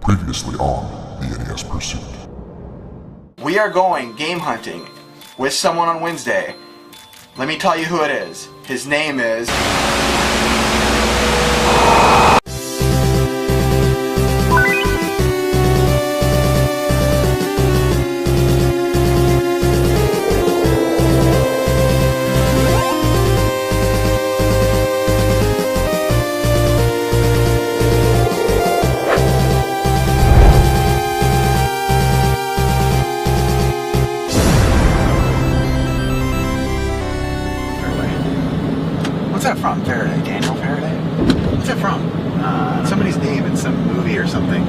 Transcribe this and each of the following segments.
Previously on the NES Pursuit. We are going game hunting with someone on Wednesday. Let me tell you who it is. His name is... What's that from? Faraday? Daniel Faraday? What's that from? Somebody's name in some movie or something.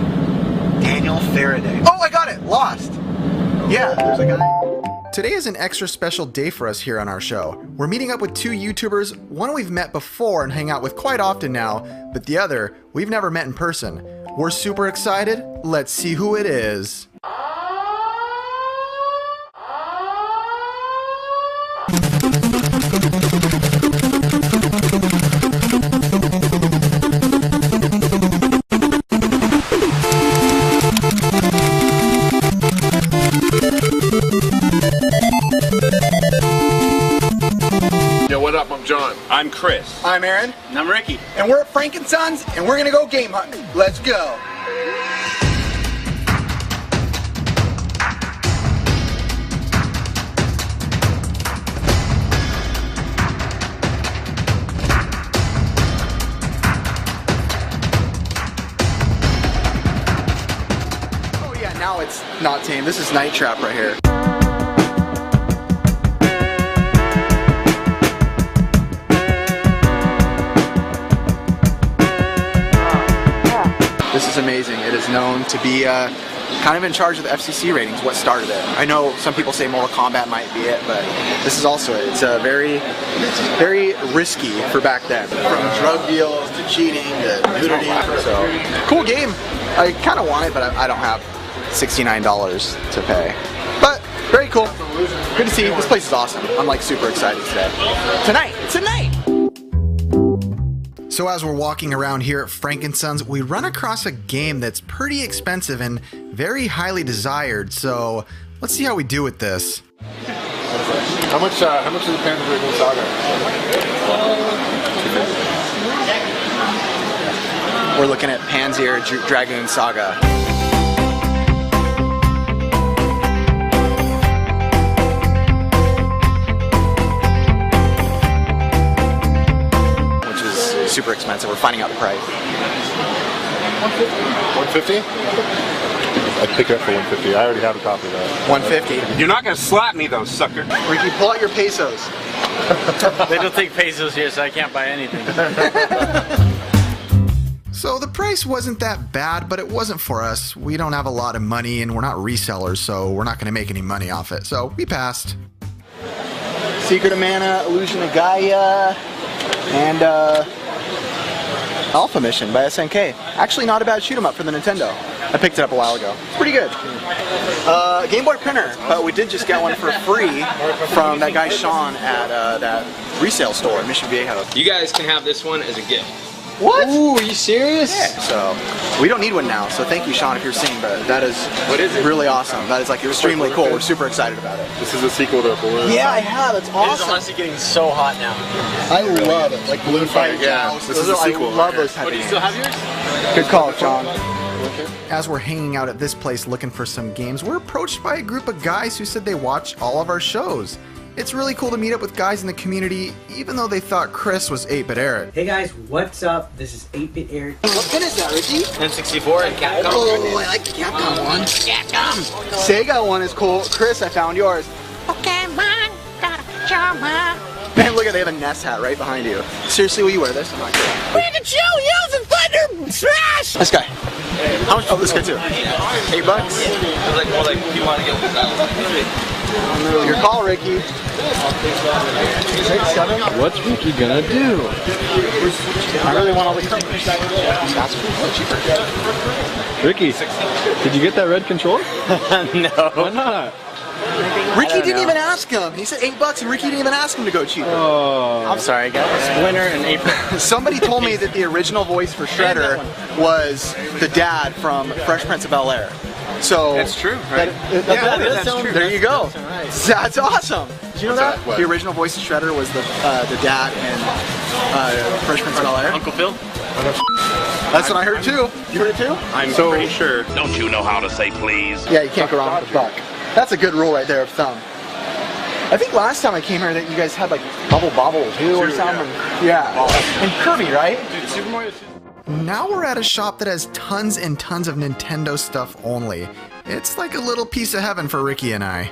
Daniel Faraday. Oh, I got it! Lost! Yeah, there's a guy. Today is an extra special day for us here on our show. We're meeting up with two YouTubers, one we've met before and hang out with quite often now, but the other we've never met in person. We're super excited. Let's see who it is. Yo, what up? I'm John. I'm Chris. I'm Aaron. And I'm Ricky. And we're at Frank & Sons, and we're gonna go game hunting. Let's go. Oh yeah, now it's not tame. This is Night Trap right here. This is amazing. It is known to be kind of in charge of the FCC ratings, what started it. I know some people say Mortal Kombat might be it, but this is also it. It's very risky for back then. From drug deals to cheating to nudity. So, cool game. I kind of want it, but I don't have $69 to pay. But very cool. Good to see you. This place is awesome. I'm like super excited today. Tonight. It's a night. So as we're walking around here at Frank & Sons, we run across a game that's pretty expensive and very highly desired. So let's see how we do with this. How much is the Panzer Saga? We're looking at Panzer Dragoon Saga. Super expensive. We're finding out the price. 150? I'd pick it up for 150. I already have a copy of that. 150. You're not gonna slap me though, sucker. Ricky, pull out your pesos. They don't take pesos here, so I can't buy anything. So the price wasn't that bad, but it wasn't for us. We don't have a lot of money and we're not resellers, so we're not going to make any money off it. So we passed. Secret of Mana, Illusion of Gaia, and Alpha Mission by SNK. Actually not a bad shoot 'em up for the Nintendo. I picked it up a while ago. It's pretty good. Game Boy printer, but we did just get one for free from that guy Sean at that resale store in Mission Viejo. You guys can have this one as a gift. What? Ooh, are you serious? Yeah. So we don't need one now. So thank you, Sean, if you're seeing. But that is really awesome. That is like extremely cool. We're super excited about it. This is a sequel to Balloon. Yeah, I have. It's It is awesome. honestly getting so hot now. I love it. Like Balloon Fight. Yeah, this is a sequel. I love those type What, of do you games. still have yours? Good call, John. As we're hanging out at this place looking for some games, we're approached by a group of guys who said they watch all of our shows. It's really cool to meet up with guys in the community, even though they thought Chris was 8-Bit Eric. Hey guys, what's up? This is 8-Bit Eric. What pin is that, Ricky? N64 and Capcom. Oh, I like the Capcom one. Capcom! Sega one is cool. Chris, I found yours. Okay, man, got a pajama. Man, look at they have a NES hat right behind you. Seriously, will you wear this? I'm not kidding. Pikachu using thunder smash! This guy. How much? Oh, this guy too. $8? Like, you want to get this Your call, Ricky. What's Ricky gonna do? I really want all the covers. Ricky, did you get that red controller? No. Why not? Ricky didn't even ask him. He said $8 and Ricky didn't even ask him to go cheaper. Oh, I'm sorry, guys. Splinter and April. Somebody told me that the original voice for Shredder was the dad from Fresh Prince of Bel-Air. So That's true, right? That's true. There you go. That's awesome. Did you know that? What? The original voice of Shredder was the dad in Fresh Prince of Bel-Air. Uncle Phil? That's what I heard too. You heard it too? I'm pretty sure. Don't you know how to say please? Yeah, you can't go wrong with a buck. That's a good rule right there of thumb. I think last time I came here that you guys had like Bubble Bobble too or something. Yeah. And Kirby, right? Dude, Super Mario. Now we're at a shop that has tons and tons of Nintendo stuff only. It's like a little piece of heaven for Ricky and I.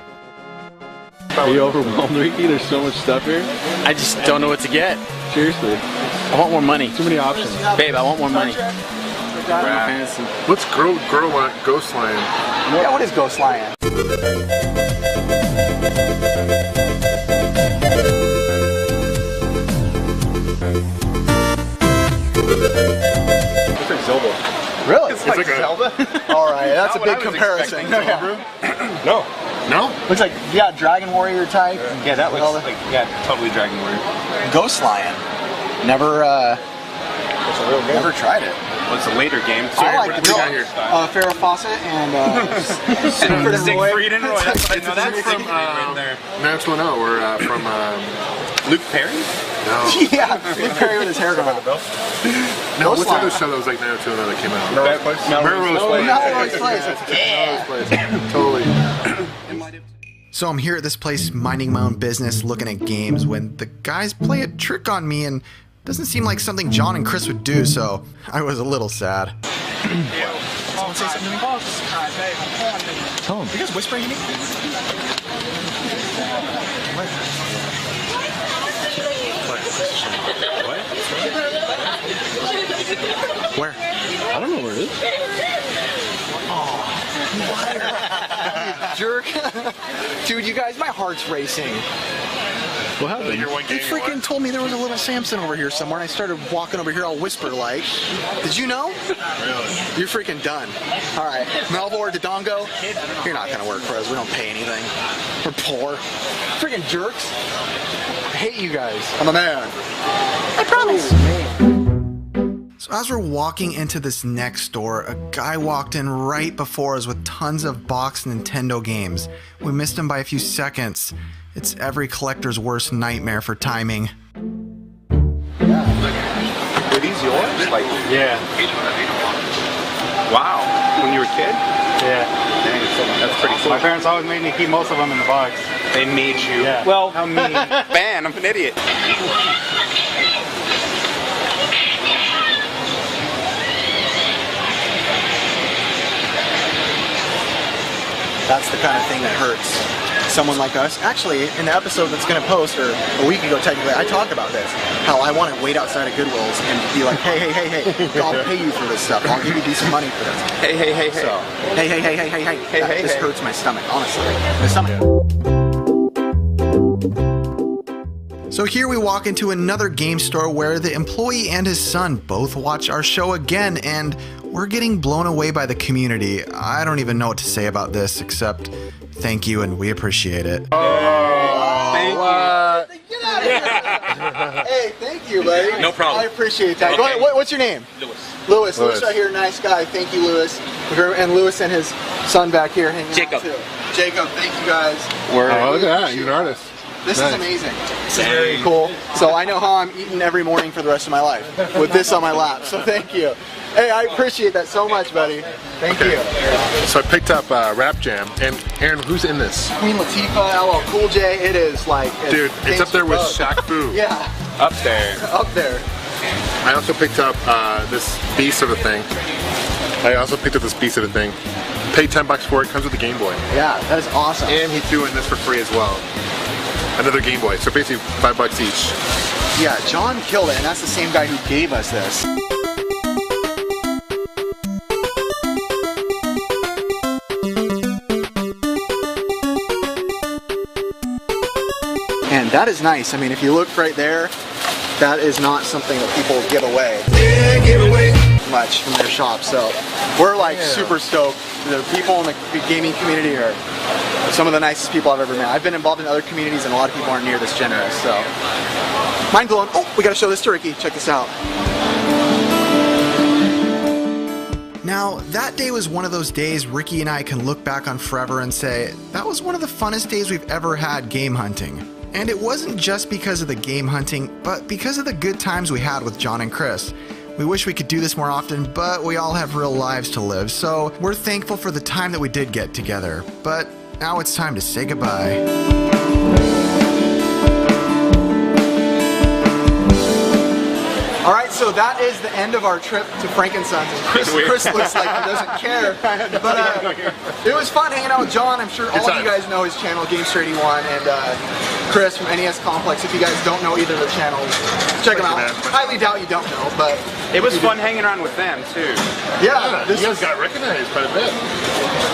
Are you overwhelmed, Ricky? There's so much stuff here. I just don't know what to get. Seriously. I want more money. Too many options. Babe, I want more money. What's Ghost Lion? Yeah, what is Ghost Lion? Looks like Zelda. Really? It's like Zelda? Alright, that's a big comparison. No. No? Looks like, yeah, Dragon Warrior type. Yeah, that looks Zelda. like, yeah, totally Dragon Warrior. Ghost Lion. Never, never tried it. Well, it's a later game. I like the got here? Farrah Fawcett and Siegfried and Roy. That's what I know. That's from right there. 90210 or from Luke Perry? no. yeah, Luke Perry with his hair going on. No, what's the Lion. other show that was like 90210 that came out? Melrose Place? Melrose Place. Melrose Place. Totally. So I'm here at this place minding my own business, looking at games, when the guys play a trick on me and doesn't seem like something John and Chris would do, so I was a little sad. Someone say something to me? Tell him. Are you guys whispering to me? Where? I don't know where it is. Jerk. Dude, you guys, my heart's racing. What happened? They freaking told me there was a little Samson over here somewhere, and I started walking over here all whisper-like. Did you know? Really? You're freaking done. All right. Melville or Dodongo, you're not going to work for us. We don't pay anything. We're poor. Freaking jerks. I hate you guys. I'm a man. I promise. So as we're walking into this next store, a guy walked in right before us with tons of boxed Nintendo games. We missed him by a few seconds. It's every collector's worst nightmare for timing. Were these yours? Like, Yeah. wow. When you were a kid? Yeah. Dang, that's pretty cool. My parents always made me keep most of them in the box. They made you. Yeah. Well, how mean. Man, I'm an idiot. That's the kind of thing that hurts someone like us. Actually, in the episode that's going to post, or a week ago technically, I talked about this. How I want to wait outside of Goodwill's and be like, hey, I'll pay you for this stuff. I'll give you decent money for this. Hey. So, hey. This hurts my stomach, honestly. My stomach. So here we walk into another game store where the employee and his son both watch our show again, and we're getting blown away by the community. I don't even know what to say about this except thank you and we appreciate it. Thank you. Get out of here! Hey, thank you, buddy. No problem. I appreciate that. Okay. What's your name? Lewis right here, nice guy. Thank you, Lewis. And Lewis and his son back here hanging Jacob. out too. Jacob, thank you guys. Oh, look at that. You're an artist. This is amazing. This is very cool. So I know how I'm eating every morning for the rest of my life with this on my lap. So thank you. Hey, I appreciate that so much, buddy. Thank you. So I picked up Rap Jam, and Aaron, who's in this? Queen Latifah, LL Cool J. It is like Dude, it's up there with Shaq Fu. Yeah, Up there. up there. I also picked up this beast of a thing. Paid $10 for it. Comes with the Game Boy, Yeah, that is awesome. and he threw in this for free as well. Another Game Boy. So basically $5 each. Yeah, John killed it, and that's the same guy who gave us this. And that is nice. I mean, if you look right there, that is not something that people give away. Much from their shop. So we're like super stoked. The people in the gaming community are some of the nicest people I've ever met. I've been involved in other communities and a lot of people aren't near this generous, so. Mind blown. Oh, we gotta show this to Ricky. Check this out. Now, that day was one of those days Ricky and I can look back on forever and say, that was one of the funnest days we've ever had game hunting. And it wasn't just because of the game hunting, but because of the good times we had with John and Chris. We wish we could do this more often, but we all have real lives to live, so we're thankful for the time that we did get together. But now it's time to say goodbye. Alright, so that is the end of our trip to Frankensons. Chris looks like he doesn't care. But it was fun hanging out with John. I'm sure all of you guys know his channel, Gamester81, and Chris from NesComplex. If you guys don't know either of the channels, check them out. Highly doubt you don't know, but it was fun hanging around with them too. Yeah, you guys got recognized quite a bit.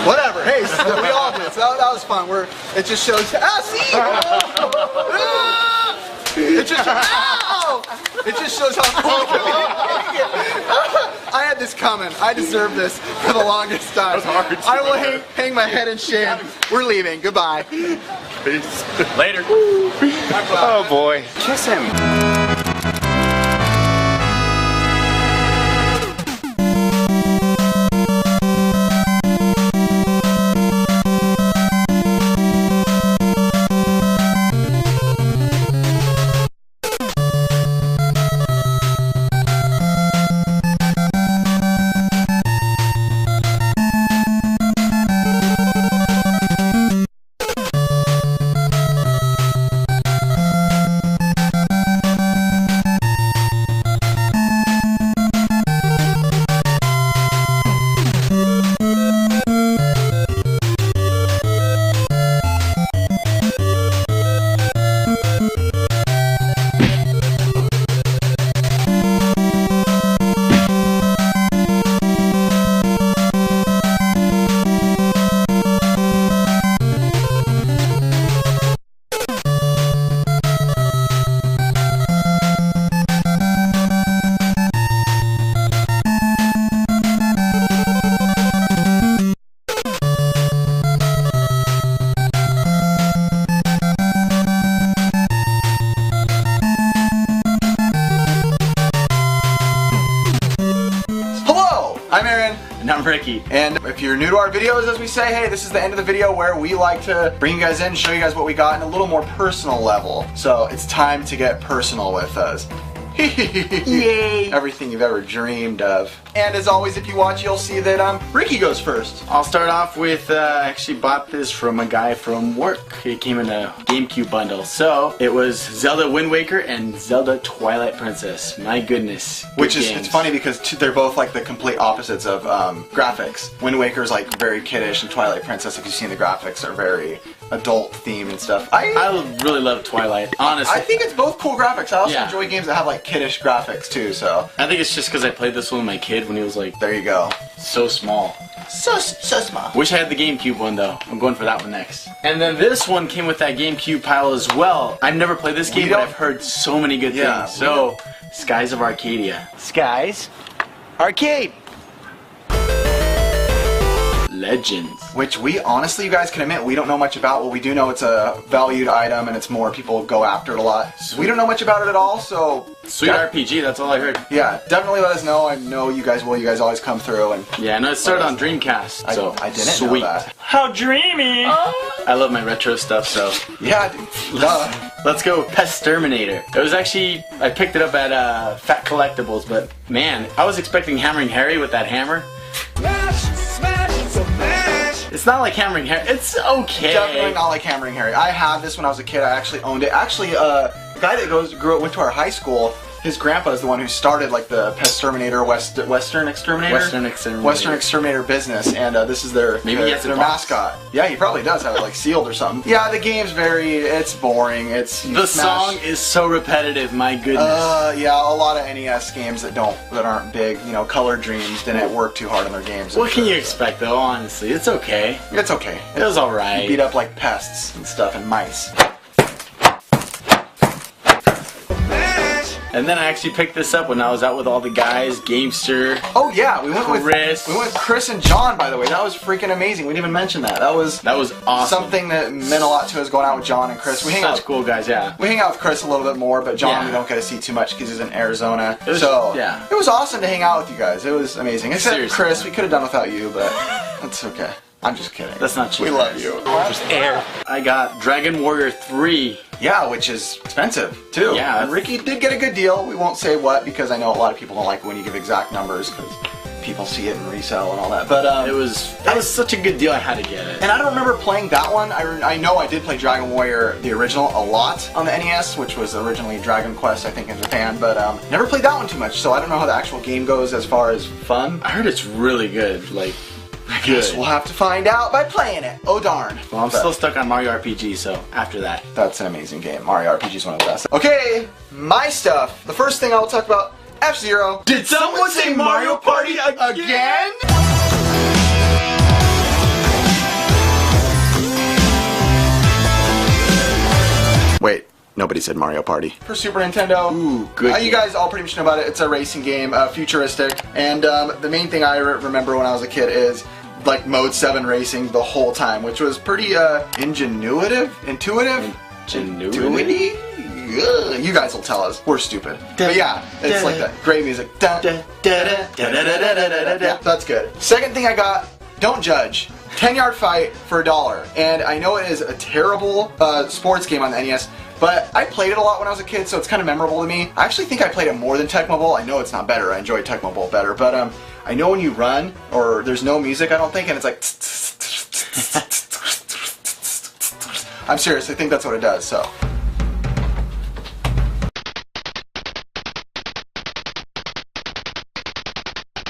Whatever. Hey, we all did. So that was fun. It just shows. See? It just shows how cool I had this coming. I deserve this for the longest time. I will hang my head in shame. We're leaving. Goodbye. Peace. Later. Oh boy. Kiss him. I'm Aaron. And I'm Ricky. And if you're new to our videos, as we say, hey, this is the end of the video where we like to bring you guys in, show you guys what we got in a little more personal level. So it's time to get personal with us. Yay! Everything you've ever dreamed of. And as always, if you watch, you'll see that Ricky goes first. I'll start off with, I actually bought this from a guy from work. It came in a GameCube bundle. So, it was Zelda Wind Waker and Zelda Twilight Princess. My goodness. Which is, it's funny because they're both like the complete opposites of graphics. Wind Waker's like very kiddish and Twilight Princess, if you've seen the graphics, are very adult themed and stuff. I really love Twilight, honestly. I think it's both cool graphics. I also enjoy games that have like kiddish graphics too, so. I think it's just because I played this one with my kid when he was like, there you go. So small. So small. Wish I had the GameCube one though. I'm going for that one next. And then this one came with that GameCube pile as well. I've never played this game, but I've heard so many good things. So, Skies of Arcadia. Skies Arcade. Legends. Which we honestly, you guys can admit, we don't know much about. Well, we do know it's a valued item and it's more people go after it a lot. Sweet. We don't know much about it at all, so. Sweet RPG, that's all I heard. Yeah, definitely let us know. I know you guys will. You guys always come through and. Yeah, no, it started on Dreamcast. So I didn't know that. How dreamy! I love my retro stuff, so. Yeah, duh. Let's go Pestterminator. It was actually, I picked it up at Fat Collectibles, but man, I was expecting Hammering Harry with that hammer. It's not like Hammering Harry. It's okay. Definitely not like Hammering Harry. I had this when I was a kid. I actually owned it. Actually, a guy that went to our high school, his grandpa is the one who started like the Pestterminator, Western Exterminator business, and this is their mascot. Yeah, he probably does have it like sealed or something. Yeah, the game's it's boring. The song is so repetitive. My goodness. Yeah, a lot of NES games that aren't big. You know, Color Dreams didn't work too hard on their games. What can you expect though? Honestly, it's okay. It's okay. It was alright. You beat up like pests and stuff and mice. And then I actually picked this up when I was out with all the guys, Gamester. Oh yeah, we went Chris. with Chris and John, by the way. That was freaking amazing. We didn't even mention that. That was awesome. Something that meant a lot to us going out with John and Chris. We hang out Such cool guys, yeah. We hang out with Chris a little bit more, but John Yeah. we don't get to see too much because he's in Arizona. It was, it was awesome to hang out with you guys. It was amazing. Except Seriously, Chris, man. we could have done without you, but that's okay. I'm just kidding. That's not true. We love you. Just air. I got Dragon Warrior 3. Yeah, which is expensive too. Yeah. And Ricky did get a good deal. We won't say what because I know a lot of people don't like it when you give exact numbers because people see it and resell and all that. But It was such a good deal. I had to get it. and I don't remember playing that one. I know I did play Dragon Warrior, the original, a lot on the NES, which was originally Dragon Quest, I think, in Japan. But never played that one too much, so I don't know how the actual game goes as far as fun. I heard it's really good. Like, I guess we'll have to find out by playing it. Oh darn. Well, I'm still stuck on Mario RPG, so after that. That's an amazing game. Mario RPG is one of the best. Okay, my stuff. The first thing I will talk about, F-Zero. Did someone say Mario Party Again? Wait, nobody said Mario Party. For Super Nintendo. Ooh, good You game. guys all pretty much know about it. It's a racing game, futuristic. And the main thing I remember when I was a kid is like Mode 7 racing the whole time, which was pretty intuitive? Ingenuity? Ugh, you guys will tell us. We're stupid. But yeah, it's like that. Great music. Yeah, that's good. Second thing I got, don't judge. 10-yard fight for $1. And I know it is a terrible sports game on the NES, but I played it a lot when I was a kid, so it's kind of memorable to me. I actually think I played it more than Tecmo Bowl. I know it's not better. I enjoy Tecmo Bowl better, but I know when you run, or there's no music, I don't think, and it's like I'm serious, I think that's what it does, so.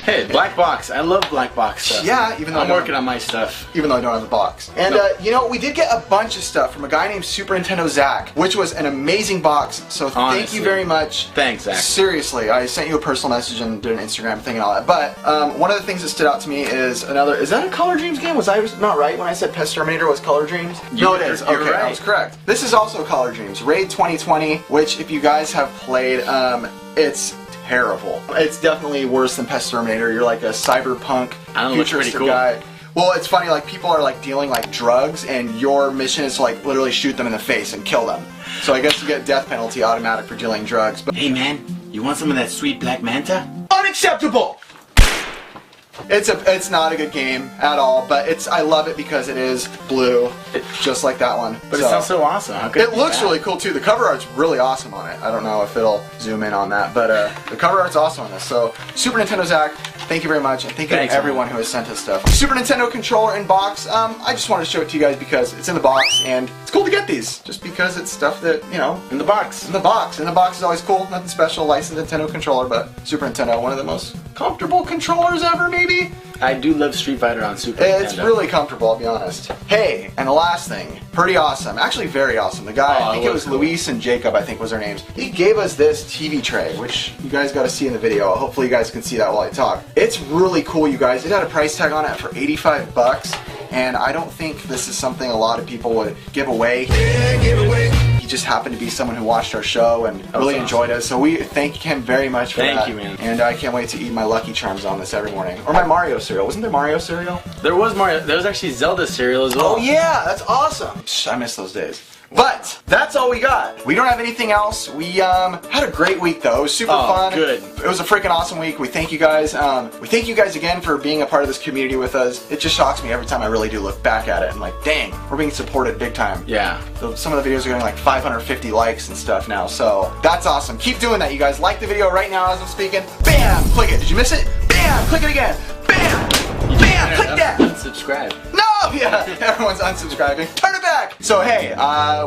Hey, Black Box. I love Black Box stuff. Yeah, even though I'm working on my stuff. Even though I don't have the box. And you know, we did get a bunch of stuff from a guy named Super Nintendo Zach, which was an amazing box. So thank Honestly. you very much. Thanks, Zach. Seriously, I sent you a personal message and did an Instagram thing and all that. But one of the things that stood out to me is another. Is that a Color Dreams game? Was I not right when I said Pest Terminator was Color Dreams? No, it is. You're Okay, I right. was correct. This is also Color Dreams, Raid 2020, which if you guys have played, it's terrible. It's definitely worse than Pest Terminator. You're like a cyberpunk futuristic cool. guy. Well, it's funny, like people are like dealing like drugs and your mission is to like literally shoot them in the face and kill them. So I guess you get death penalty automatic for dealing drugs. But Hey man, you want some of that sweet black manta? unacceptable! It's not a good game at all, but I love it because it is blue, just like that one. But it sounds so awesome. How could It be looks bad? really cool too. The cover art's really awesome on it. I don't know if it'll zoom in on that, but the cover art's awesome on this. So Super Nintendo Zach, thank you very much, and thank you to Thanks, everyone who has sent us stuff. Super Nintendo controller in box. I just wanted to show it to you guys because it's in the box and it's cool to get these. Just because it's stuff that, you know, In the box. in the box. In the box is always cool. Nothing special. Licensed Nintendo controller, but Super Nintendo, one of the most comfortable controllers ever, maybe. I do love Street Fighter on Super It's Nintendo. really comfortable, I'll be honest. Hey, and the last thing, pretty awesome. Actually, very awesome. The guy, Oh, I think it was cool. Luis and Jacob, I think was their names. He gave us this TV tray, which you guys got to see in the video. Hopefully, you guys can see that while I talk. It's really cool, you guys. It had a price tag on it for 85 bucks, and I don't think this is something a lot of people would give away. He just happened to be someone who watched our show and really awesome. enjoyed it. So we thank him very much for that. Thank you, man. And I can't wait to eat my Lucky Charms on this every morning. Or my Mario cereal. Wasn't there Mario cereal? There was Mario. There was actually Zelda cereal as well. Oh yeah, that's awesome. I miss those days. But that's all we got. We don't have anything else. We had a great week though. It was super fun. Good. It was a freaking awesome week. We thank you guys. We thank you guys again for being a part of this community with us. It just shocks me every time I really do look back at it. I'm like, dang, we're being supported big time. Yeah. So some of the videos are getting like 550 likes and stuff now. So that's awesome. Keep doing that, you guys. Like the video right now as I'm speaking. Bam! Click it. Did you miss it? Bam! Click it again. Bam! Bam! Click that! Unsubscribe. No! Yeah, everyone's unsubscribing. Turn it back! So hey,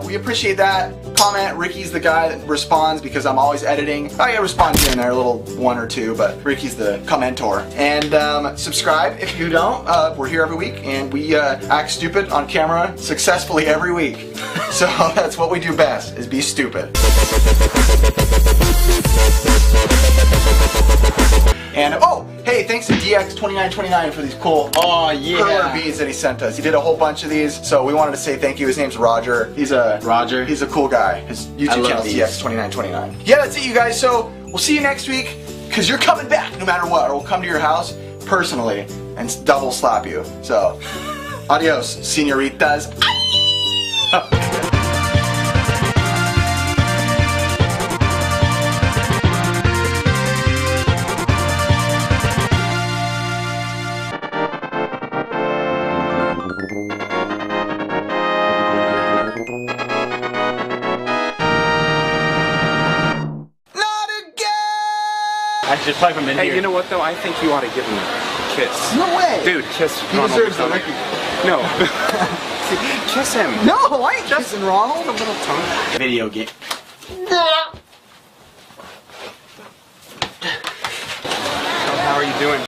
we appreciate that. Comment. Ricky's the guy that responds because I'm always editing. I respond here and there, a little one or two, but Ricky's the commentor. And subscribe if you don't. We're here every week and we act stupid on camera successfully every week. So that's what we do best, is be stupid. And oh, hey, thanks to DX2929 for these cool perler beads that he sent us. He did a whole bunch of these, so we wanted to say thank you. His name's Roger. He's a cool guy. His YouTube channel is DX2929. Yeah, that's it, you guys. So we'll see you next week, because you're coming back no matter what. Or we'll come to your house personally and double slap you. So, adios, senoritas. I should plug him in here. Hey, you know what though? I think you ought to give him a kiss. No way! Dude, kiss He Ronald. deserves the record. No. Kiss him. No, I ain't kissing Ronald. A little tongue. Video game. How are you doing?